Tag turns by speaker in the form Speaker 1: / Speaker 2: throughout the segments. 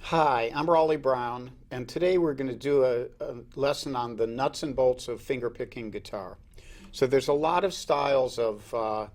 Speaker 1: Hi, I'm Raleigh Brown, and today we're going to do a lesson on the nuts and bolts of fingerpicking guitar. So there's a lot of styles of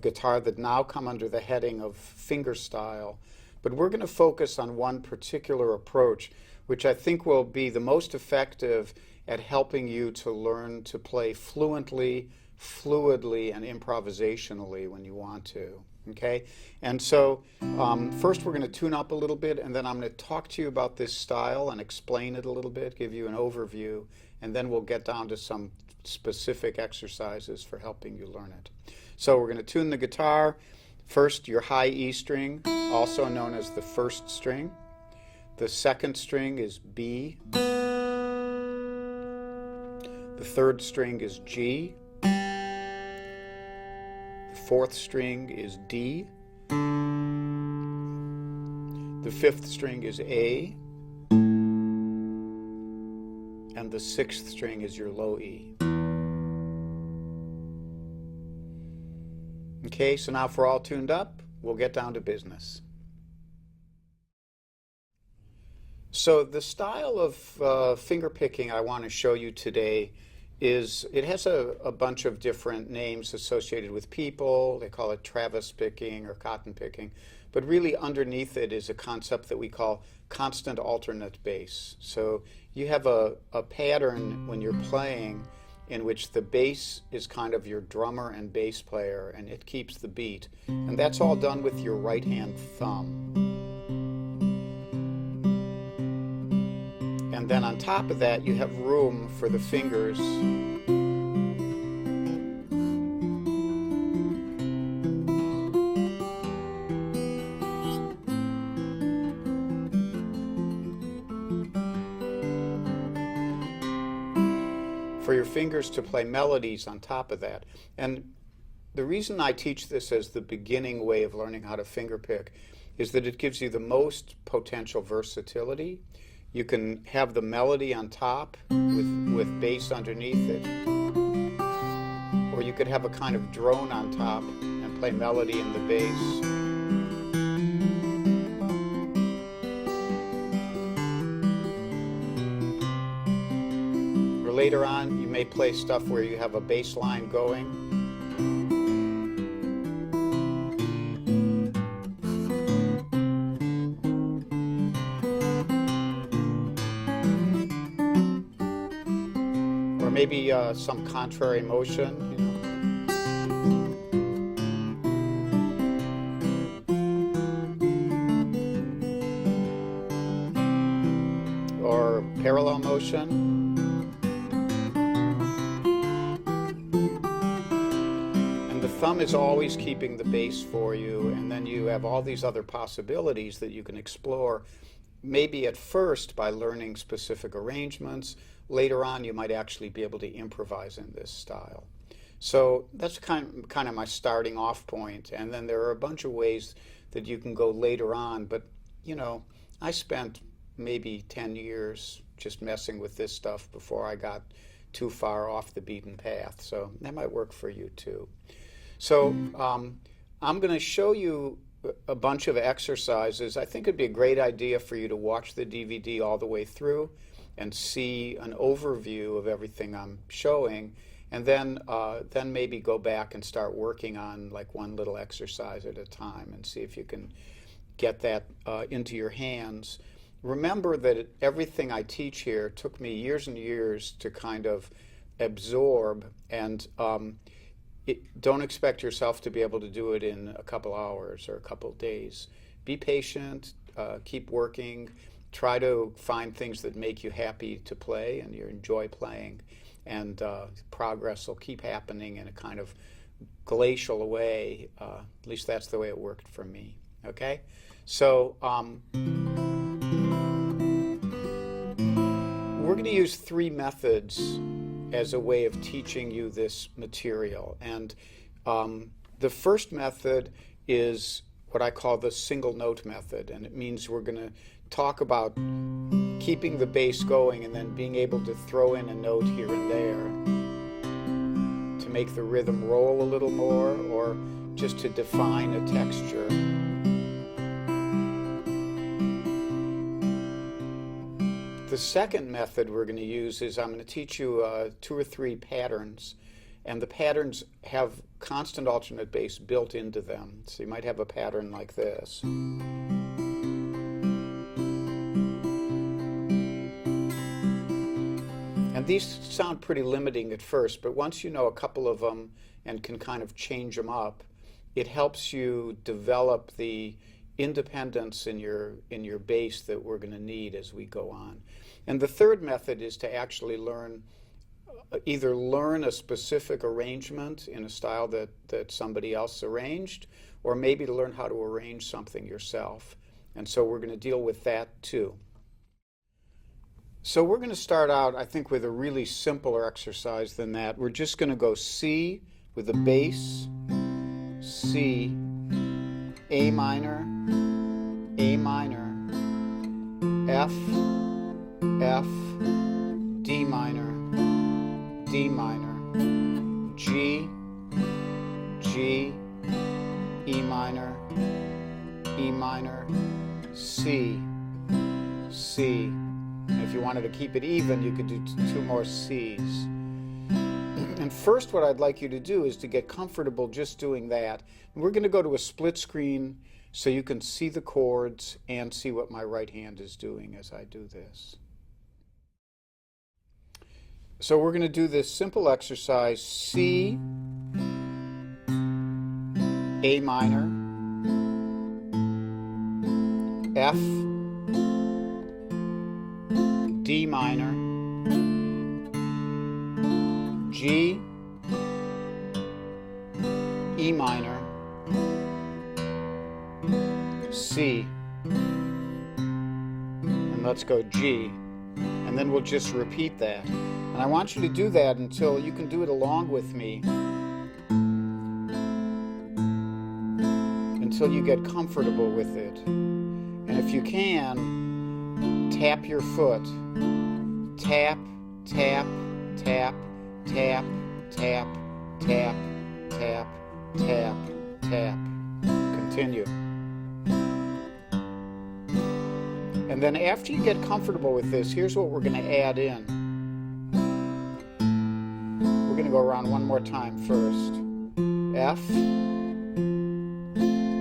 Speaker 1: guitar that now come under the heading of fingerstyle, but we're going to focus on one particular approach, which I think will be the most effective at helping you to learn to play fluently, fluidly, and improvisationally when you want to. Okay, and so first we're going to tune up a little bit, and then I'm going to talk to you about this style and explain it a little bit, give you an overview, and then we'll get down to some specific exercises for helping you learn it. So we're going to tune the guitar. First, your high E string, also known as the first string. The second string is B. The third string is G. Fourth string is D. The fifth string is A. And the sixth string is your low E. Okay, so now if we're all tuned up, we'll get down to business. So the style of fingerpicking I want to show you today it has a bunch of different names associated with people. They call it Travis picking or cotton picking. But really underneath it is a concept that we call constant alternate bass. So you have a pattern when you're playing in which the bass is kind of your drummer and bass player, and it keeps the beat. And that's all done with your right hand thumb. And then on top of that, you have room for the fingers to play melodies on top of that. And the reason I teach this as the beginning way of learning how to fingerpick is that it gives you the most potential versatility. You can have the melody on top with bass underneath it, or you could have a kind of drone on top and play melody in the bass. Or later on, you may play stuff where you have a bass line going. Maybe some contrary motion, or parallel motion. And the thumb is always keeping the bass for you, and then you have all these other possibilities that you can explore, maybe at first by learning specific arrangements. Later on, you might actually be able to improvise in this style. So that's kind of my starting off point. And then there are a bunch of ways that you can go later on. But, you know, I spent maybe 10 years just messing with this stuff before I got too far off the beaten path. So that might work for you too. So I'm going to show you a bunch of exercises. I think it'd be a great idea for you to watch the DVD all the way through and see an overview of everything I'm showing, and then maybe go back and start working on like one little exercise at a time and see if you can get that into your hands. Remember that everything I teach here took me years and years to kind of absorb, and don't expect yourself to be able to do it in a couple hours or a couple days. Be patient, keep working. Try to find things that make you happy to play and you enjoy playing, and progress will keep happening in a kind of glacial way. At least that's the way it worked for me. Okay? So we're going to use three methods as a way of teaching you this material. And the first method is what I call the single note method, and it means we're going to talk about keeping the bass going and then being able to throw in a note here and there to make the rhythm roll a little more, or just to define a texture. The second method we're going to use is I'm going to teach you 2 or 3 patterns, and the patterns have constant alternate bass built into them. So you might have a pattern like this. And these sound pretty limiting at first, but once you know a couple of them and can kind of change them up, it helps you develop the independence in your bass that we're going to need as we go on. And the third method is to actually either learn a specific arrangement in a style that somebody else arranged, or maybe to learn how to arrange something yourself. And so we're going to deal with that too. So we're going to start out, I think, with a really simpler exercise than that. We're just going to go C with the bass, C, A minor, F, F, D minor, D minor, G, G, E minor, C, C. And if you wanted to keep it even, you could do 2 more C's. And first what I'd like you to do is to get comfortable just doing that. And we're going to go to a split screen so you can see the chords and see what my right hand is doing as I do this. So we're going to do this simple exercise: C, A minor, F, D minor, G, E minor, C, and let's go G, and then we'll just repeat that. And I want you to do that until you can do it along with me, until you get comfortable with it. And if you can, tap your foot. Tap, tap, tap, tap, tap, tap, tap, tap, tap. Continue. And then after you get comfortable with this, here's what we're going to add in. We're going to go around one more time first. F,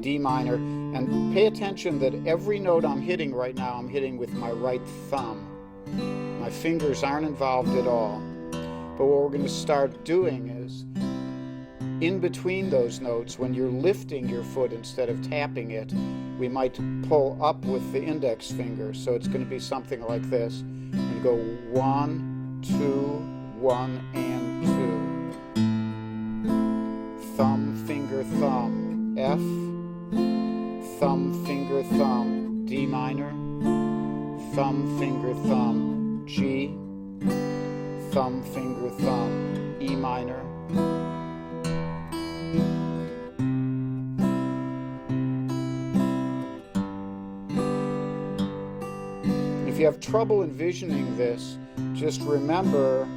Speaker 1: D minor, and pay attention that every note I'm hitting right now, I'm hitting with my right thumb. My fingers aren't involved at all. But what we're going to start doing is, in between those notes, when you're lifting your foot instead of tapping it, we might pull up with the index finger. So it's going to be something like this. And go 1, 2, 1, and 2. Thumb, finger, thumb. F, thumb, finger, thumb. D minor. Thumb, finger, thumb. G, thumb, finger, thumb. E minor. If you have trouble envisioning this, just remember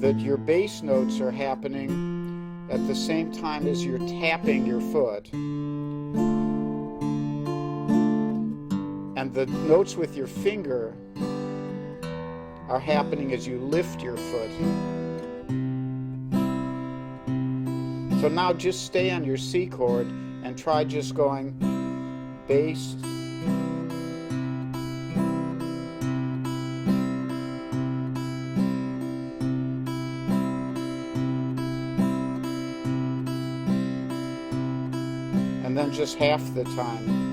Speaker 1: that your bass notes are happening at the same time as you're tapping your foot. And the notes with your finger are happening as you lift your foot. So now just stay on your C chord and try just going bass, and then just half the time.